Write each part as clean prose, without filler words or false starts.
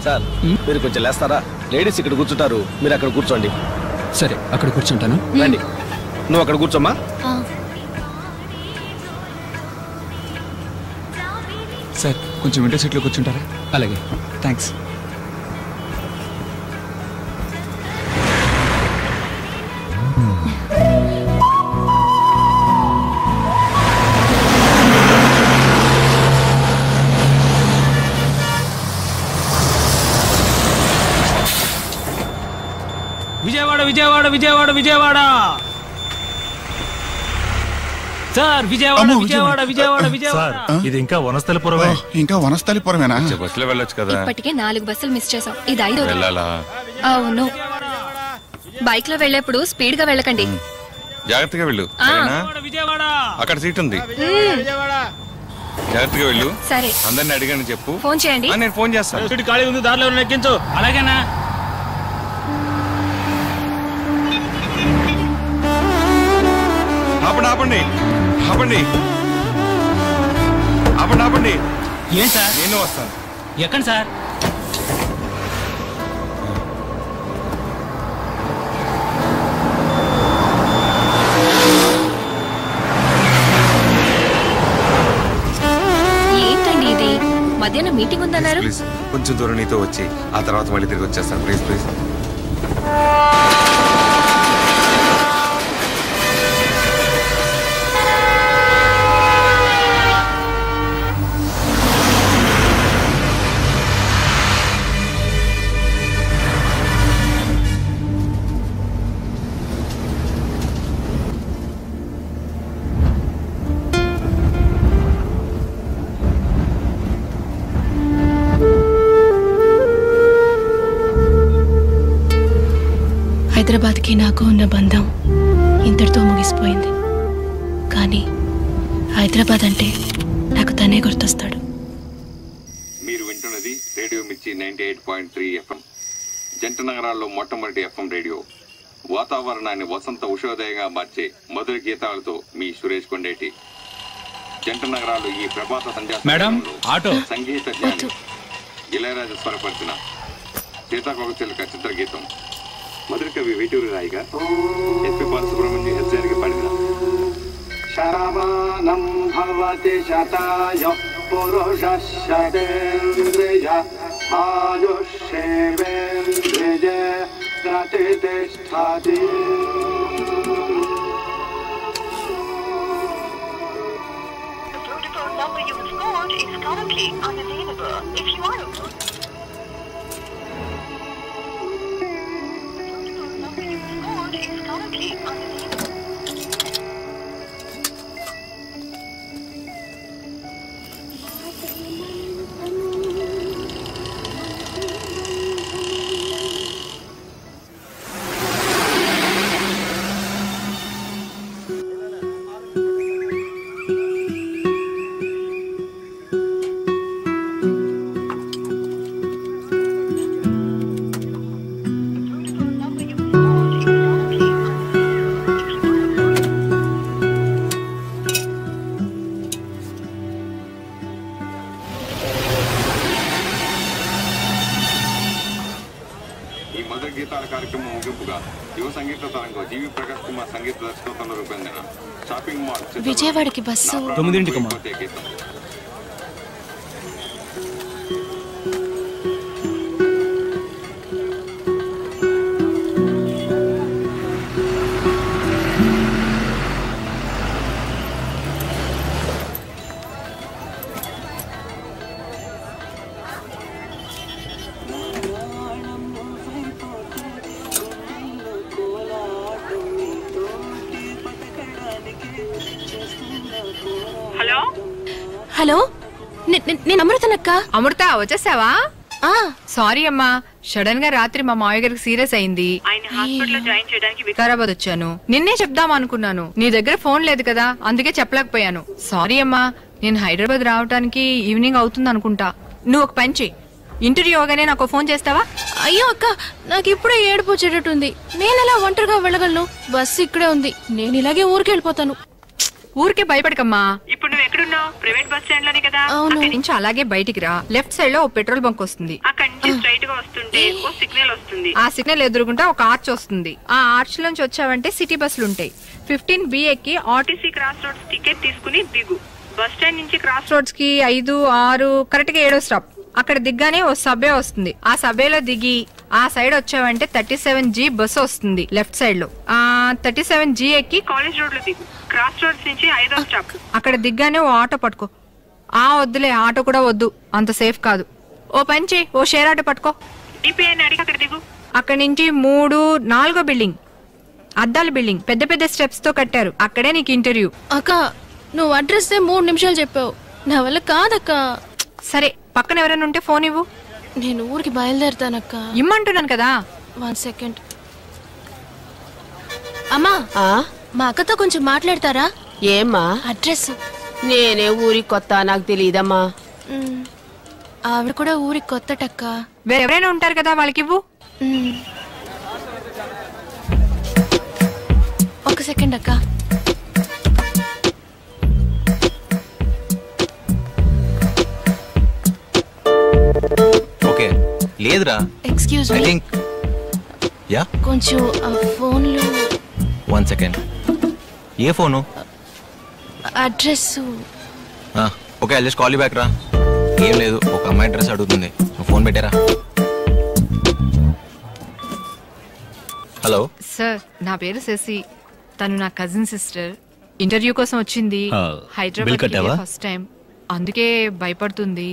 Sir మీరు కొంచెం లేస్తారా? Ladies ఇక్కడ కూర్చుంటారు, మీరు అక్కడ కూర్చోండి. సరే, అక్కడ కూర్చుంటాను. రండి, నువ్వు అక్కడ కూర్చోమ్మా. సార్ కొంచెం విండో సీట్లో కూర్చుంటారా? అలాగే, థ్యాంక్స్. విజయవాడ విజయవాడ విజయవాడ విజయవాడ సార్, విజయవాడ విజయవాడ విజయవాడ విజయవాడ. ఇది ఇంకా వనస్థలిపురమే. ఇంకా వనస్థలిపురమేనా? బస్సులో వెళ్ళొచ్చు కదా. ఇప్పటికే 4 బస్సులు మిస్ చేసాం. ఇది 5వ. వెళ్ళాలా? అవును. బైక్ లో వెళ్ళేప్పుడు స్పీడ్ గా వెళ్ళకండి. జాగ్రత్తగా వెళ్ళు. అక్కడ సీట్ ఉంది, జాగ్రత్తగా వెళ్ళు. సరే, అందరిని అడిగాను చెప్పు. ఫోన్ చేయండి. నేను ఫోన్ చేస్తాను. సీట్ ఖాళీ ఉంది, దారిలో ఎక్కించు. అలాగేనా? ఆపండి ఆపండి ఆపండి ఆపండి ఆపండి. ఏం సార్? నేను వస్తాను. ఎక్కడ సార్? ఏంటండి ఇది? మధ్యాహ్నం మీటింగ్ ఉందన్నారు. ప్లీజ్ కొంచెం దూరం నీతో వచ్చి ఆ తర్వాత మళ్ళీ తిరిగి వచ్చేస్తాను. Please please. హైదరాబాద్కి నాకు ఉన్న బంధం ఇంతటితో ముగిసిపోయింది. కానీ హైదరాబాద్ అంటే నాకు తనే గుర్తొస్తాడు. మీరు వింటున్నది రేడియో మిర్చి 98.3 FM, జంట నగరాల్లో మొట్టమొదటి FM రేడియో. వాతావరణాన్ని వసంత ఉషోదయంగా మార్చే మధుర గీతాలతో మీ సురేష్ కొండేటి. జంట నగరాలు ఈ ప్రభాత సంధ్యా సంగీత జ్ఞాని ఇళయరాజా స్వరపరిచిన సీతాకోకచిలుక చిత్రగీతం మధుర కవి వేటూరి రాయిగా ఎస్పి బాలసుబ్రహ్మణ్యం హెచ్చరిక పాడిన శరవాణం భవతి శతాయ పురుషః శతేంద్రియ ఆయుష్యేవేంద్రియ ప్రతిష్ఠతి. కార్యక్రమం ముగింపుగా యువ సంగీత తరంగం జీవి ప్రకాష్ కుమార్ సంగీత దర్శకత్వంలో రూపొందిన షాపింగ్ మాల్ విజయవాడకి బస్సు 9ంటికి. హలో, నేను అమృతనక్క. అమృత, వచ్చేసావా? సారీ అమ్మా, సడన్ గా రాత్రి మా మావయ్య గారికి సీరియస్ అయింది. ఆయన హాస్పిటల్ లో జాయిన్ చేయడానికి వికారాబాద్ వచ్చాను. నిన్నే చెప్దాం అనుకున్నాను, నీ దగ్గర ఫోన్ లేదు కదా, అందుకే చెప్పలేకపోయాను. సారీ అమ్మా, నేను హైదరాబాద్ రావడానికి ఈవినింగ్ అవుతుంది అనుకుంటా. నువ్వు ఒక పని చెయ్యి, ఇంటర్వ్యూ అవగానే నాకు ఫోన్ చేస్తావా? అయ్యో అక్క, నాకు ఇప్పుడే ఏడుపు వచ్చేటట్టుంది. నేను ఎలా ఒంటరిగా వెళ్ళగలను? బస్సు ఇక్కడే ఉంది, నేను ఇలాగే ఊరికి వెళ్ళిపోతాను. ఊరికే భయపడకమ్మా. ఇప్పుడు నువ్వు ఎక్కడున్నావు? ప్రైవేట్ బస్ స్టాండ్ లోనే కదా. అక్కడి నుంచి అలాగే బయటికి రా, లెఫ్ట్ సైడ్ లో ఓ పెట్రోల్ బంక్ వస్తుంది. అక్కడి నుంచి స్ట్రైట్ గా వస్తుంటే ఓ సిగ్నల్ వస్తుంది. ఆ సిగ్నల్ ఎదురుగుంటా ఒక ఆర్చ్ వస్తుంది. ఆ ఆర్చ్ నుంచి వచ్చావంటే సిటీ బస్సులు ఉంటాయి. 15B ఎక్కి ఆర్టీసీ క్రాస్ రోడ్స్ టికెట్ తీసుకుని దిగు. బస్ స్టాండ్ నుంచి క్రాస్ రోడ్స్ కి 5, 6 కరెక్ట్ గా 7వ స్టాప్. అక్కడ దిగ్గానే ఓ సబ్వే వస్తుంది. ఆ సబ్వేలో దిగి ఆ సైడ్ వచ్చావంటే 37G బస్సు వస్తుంది లెఫ్ట్ సైడ్ లో. 37G ఎక్కి కాలేజ్ రోడ్ లో దిగు. క్రాస్ రోడ్స్ నుంచి 5వ స్టాప్. అక్కడ దిగ్గానే ఓ ఆటో పట్టుకో. వద్దులే, ఆటో కూడా వద్దు, అంత సేఫ్ కాదు. ఓ పని చేయి, ఓ షేర్ ఆటో పట్టుకో. డిపిఐని అడిగి అక్కడ దిగు. అక్కడి నుంచి 3, 4వ బిల్డింగ్, అద్దాల బిల్డింగ్, పెద్ద పెద్ద స్టెప్స్ తో కట్టారు. అక్కడే నీకు ఇంటర్వ్యూ. అక్క నువ్వు అడ్రస్ 3 నిమిషాలు చెప్పావు, నా వల్ల కాదక్క. సరే, పక్కన ఎవరైనా ఉంటే ఫోన్ ఇవ్వు. నేను ఊరికి బయలుదేరుతానక్క. ఇమ్మంటున్నాను కదా. 1 సెకండ్. అమ్మా, మా అక్కతో కొంచెం మాట్లాడతారా? ఏమ్మా? అడ్రస్. నేనే ఊరికి కొత్త, నాకు తెలియదమ్మా. ఆవిడ కూడా ఊరికి కొత్తటక్క. వేరెవరైనా ఉంటారు కదా, వాళ్ళకి ఇవ్వు. 1 సెకండ్ అక్క. ఓకే, లేదురా. Excuse me. I think yeah, కొంచెం ఆ ఫోన్ లో 1 second. A phone? Address. Okay, I just call you back రా. ఏం లేదు, ఒక అమ్మాయి అడ్రస్ అడుగుతుంది, నువ్వు ఫోన్ పెట్టారా. హలో సార్, నా పేరు శశి, తను నా కజిన్ సిస్టర్. ఇంటర్వ్యూ కోసం వచ్చింది. హైదరాబాద్ ఫస్ట్ టైం, అందుకే భయపడుతుంది.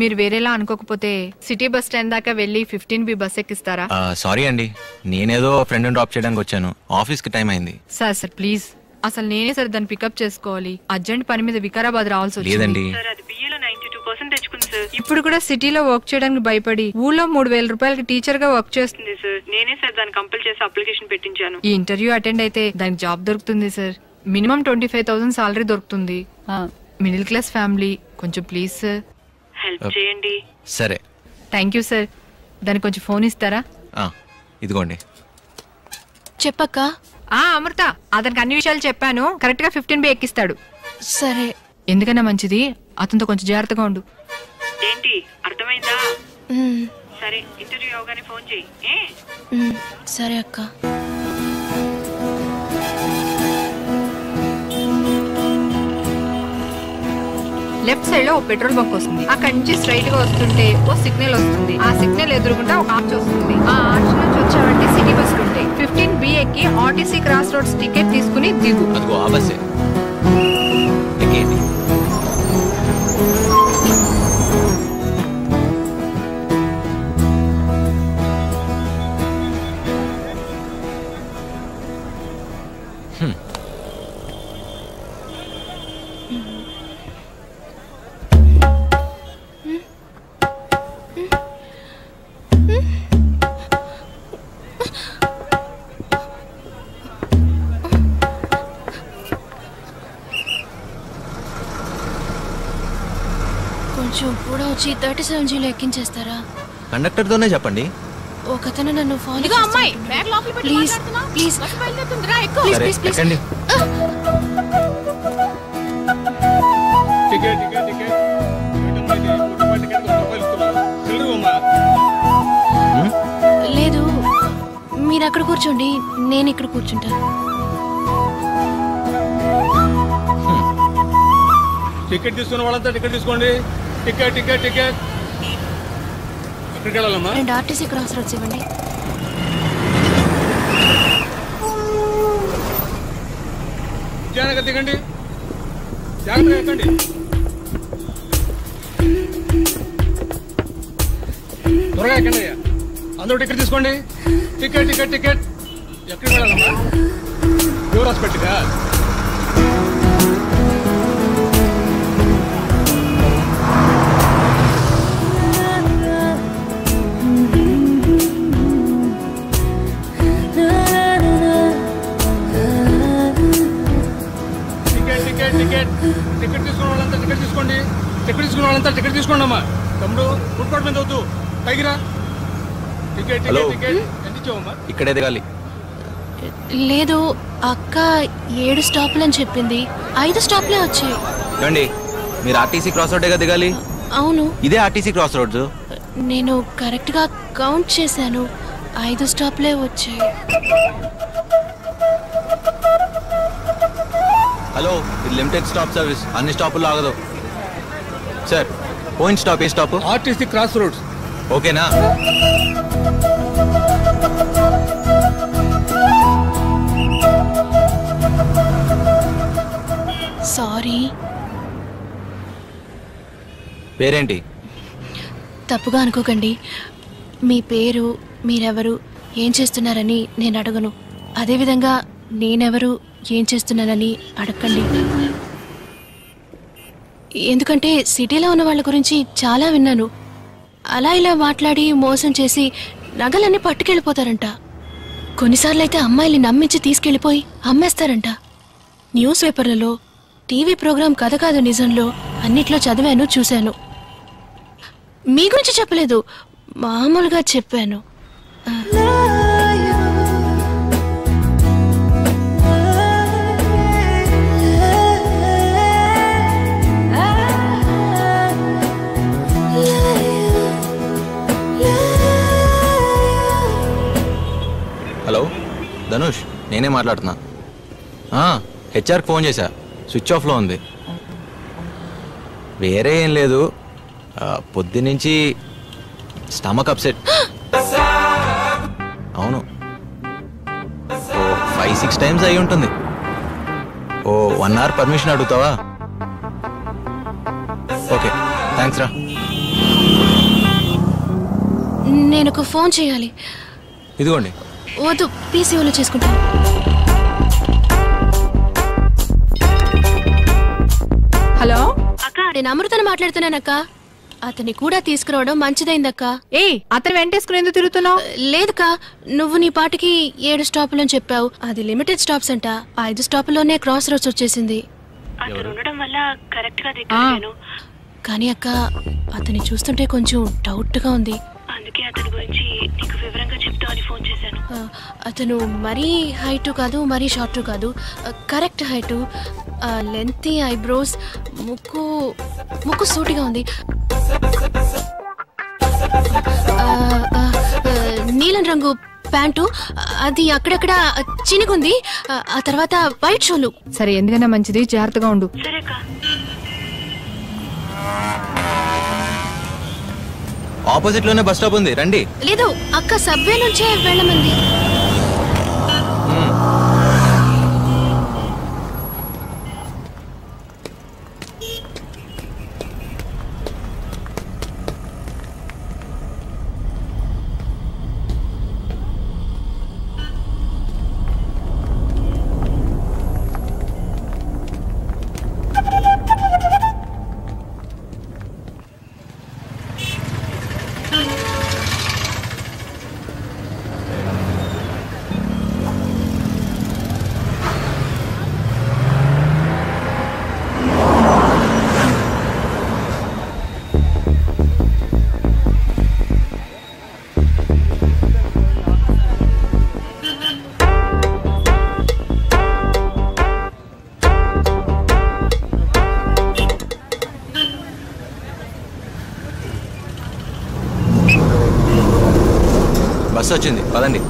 మీరు వేరేలా అనుకోకపోతే సిటీ బస్ స్టాండ్ దాకా వెళ్ళి 15B బస్ ఎక్కిస్తారా? సారీ అండి, నేనేదో ఫ్రెండ్ డ్రాప్ చేయడానికి వచ్చాను, ఆఫీస్ కి టైం అయింది. సార్ ప్లీజ్, అసలు నేనే సార్ దాన్ని పికప్ చేసుకోవాలి. అర్జెంట్ పని మీద వికారాబాద్ రావాల్సి వచ్చింది. లేదండి, ఇప్పుడు కూడా సిటీలో వర్క్ చేయడానికి భయపడి ఊళ్ళో 3000 రూపాయలకి టీచర్ గా వర్క్ చేస్తుంది సార్. నేనే సార్ దాన్ని కంపల్ చేసి అప్లికేషన్ పెట్టించాను. ఈ ఇంటర్వ్యూ అటెండ్ అయితే దానికి జాబ్ దొరుకుతుంది సార్. మినిమం 25,000 సాలరీ దొరుకుతుంది. మిడిల్ క్లాస్ ఫ్యామిలీ, కొంచెం ప్లీజ్ సార్ హెల్ప్ చేయండి. సరే, థ్యాంక్ యూ సార్. దానికి కొంచెం ఫోన్ ఇస్తారా? ఇదిగోండి. చెప్పక్క. అమృత, అతనికి అన్ని విషయాలు చెప్పాను, కరెక్ట్ గా 15B ఎక్కిస్తాడు. సరే. ఎందుకన్నా మంచిది, అతనితో కొంచెం జాగ్రత్తగా ఉండు. ఏంటి, అర్థమైందా? సరే, ఇంటర్వ్యూ అవగానే ఫోన్ చెయ్యి. సరే అక్క. లెఫ్ట్ సైడ్ లో ఓ పెట్రోల్ బంక్ వస్తుంది. అక్కడి నుంచి స్ట్రైట్ గా వస్తుంటే ఓ సిగ్నల్ వస్తుంది. ఆ సిగ్నల్ ఎదురుగుంటా ఒక ఆర్చ్ వస్తుంది. ఆ ఆర్చ్ నుంచి వచ్చావంటే సిటీ బస్సులు ఉంటాయి. 15B ఎక్కి ఆర్టీసీ క్రాస్ రోడ్స్ టికెట్ తీసుకుని దిగు. అదిగో ఆ బస్సే. ఎక్కేయండి. కొంచెం కూడా వచ్చి 37Gలో ఎక్కించేస్తారా? కండక్టర్ తోనే చెప్పండి. ఒకతను నన్ను follow please please please please. లేదు, మీరు అక్కడ కూర్చోండి, నేను ఇక్కడ కూర్చుంటాను. టికెట్ తీసుకున్న వాళ్ళంతా టికెట్ తీసుకోండి. Ticket ticket ticket. ఎక్కడికి వెళ్ళాలమ్మా? 2 ఆర్టీసీ క్రాస్ రోడ్స్ ఇవ్వండి. జాగ్రత్తగా దిగండి, జాగ్రత్తగా ఎక్కండి. త్వరగా ఎక్కండి అయ్యా. అందరూ టికెట్ తీసుకోండి. Ticket ticket ticket. ఎక్కడికి వెళ్ళాలమ్మా? యువర్ హాస్పిటల్గా? టికెట్ తీసుకున్న వాళ్ళంతా టికెట్ తీసుకోండి. టికెట్ తీసుకున్న వాళ్ళంతా టికెట్ తీసుకోండి అమ్మా. తమ్ముడు, ఫుడ్ కోర్ట్ మీద వద్దు, పైకి రా. Ticket ticket ticket. ఎంత ఇచ్చావమ్మా? ఇక్కడే దిగాలి. లేదు, అక్క 7 స్టాప్లు అని చెప్పింది, 5 స్టాప్లే వచ్చాయి. ఏమండి మీరు ఆర్టీసీ క్రాస్ రోడ్గా దిగాలి. అవును, ఇదే ఆర్టీసీ క్రాస్ రోడ్స్. నేను కరెక్ట్గా కౌంట్ చేశాను, 5 స్టాప్లే వచ్చాయి. హలో, ఇది లిమిటెడ్ స్టాప్ సర్వీస్, అన్ని స్టాపులు ఆగదు. సార్ పోయిన స్టాప్ ఏ స్టాప్? RTC cross roads. ఓకేనా? సారీ. పేరేంటి? తప్పుగా అనుకోకండి, మీ పేరు, మీరెవరు, ఏం చేస్తున్నారని నేను అడగను. అదేవిధంగా నేనెవరు, ఏం చేస్తున్నానని అడగండి. ఎందుకంటే సిటీలో ఉన్న వాళ్ళ గురించి చాలా విన్నాను. అలా ఇలా మాట్లాడి మోసం చేసి నగలన్నీ పట్టుకెళ్ళిపోతారంట. కొన్నిసార్లు అయితే అమ్మాయిల్ని నమ్మించి తీసుకెళ్ళిపోయి అమ్మేస్తారంట. న్యూస్ పేపర్లలో, టీవీ ప్రోగ్రాం కథ కాదు నిజంలో అన్నిట్లో చదివాను, చూశాను. మీ గురించి చెప్పలేదు, మామూలుగా చెప్పాను. హలో ధనుష్, నేనే మాట్లాడుతున్నా. హెచ్ఆర్కి ఫోన్ చేశా, స్విచ్ ఆఫ్లో ఉంది. వేరే ఏం లేదు, పొద్దునుంచి స్టమక్ అప్సెట్. అవును, 5-6 టైమ్స్ అయి ఉంటుంది. 1 అవర్ పర్మిషన్ అడుగుతావా? ఓకే, థ్యాంక్స్ రా. నేను ఒక ఫోన్ చేయాలి. ఇదిగోండి. వద్దు, పీసీఓలో చేసుకుంటాను. హలో అక్క, నేను అమృతను మాట్లాడుతున్నానక్క. అతన్ని కూడా తీసుకురావడం మంచిదైందక్క. అతను వెంటేసుకుని ఎందుకు తిరుగుతున్నావు? లేదుకా, నువ్వు నీ పాటికి 7 స్టాపులని చెప్పావు. అది లిమిటెడ్ స్టాప్స్ అంట. 5 స్టాపుల్లోనే క్రాస్ రోడ్స్ వచ్చేసింది. కానీ అక్క, అతన్ని చూస్తుంటే కొంచెం డౌట్ గా ఉంది. అందుకే అతని గురించి నీకు వివరంగా చెప్తామని ఫోన్ చేశాను. అతను మరీ హైట్ కాదు, మరీ షార్ట్ కాదు, కరెక్ట్ హైట్, లెంతీ ఐబ్రోస్, ముక్కు సూటిగా ఉంది, నీలం రంగు ప్యాంటు, అది అక్కడక్కడ చినిగుంది. ఆ తర్వాత వైట్ షూలు. సరే, ఎందుకన్నా మంచిది, జాగ్రత్తగా ఉండు. ఆపోజిట్ లోనే బస్ స్టాప్ ఉంది, రండి. లేదు అక్క, సబ్వే నుంచే వెళ్ళమంది. బస్సు వచ్చింది, పదండి.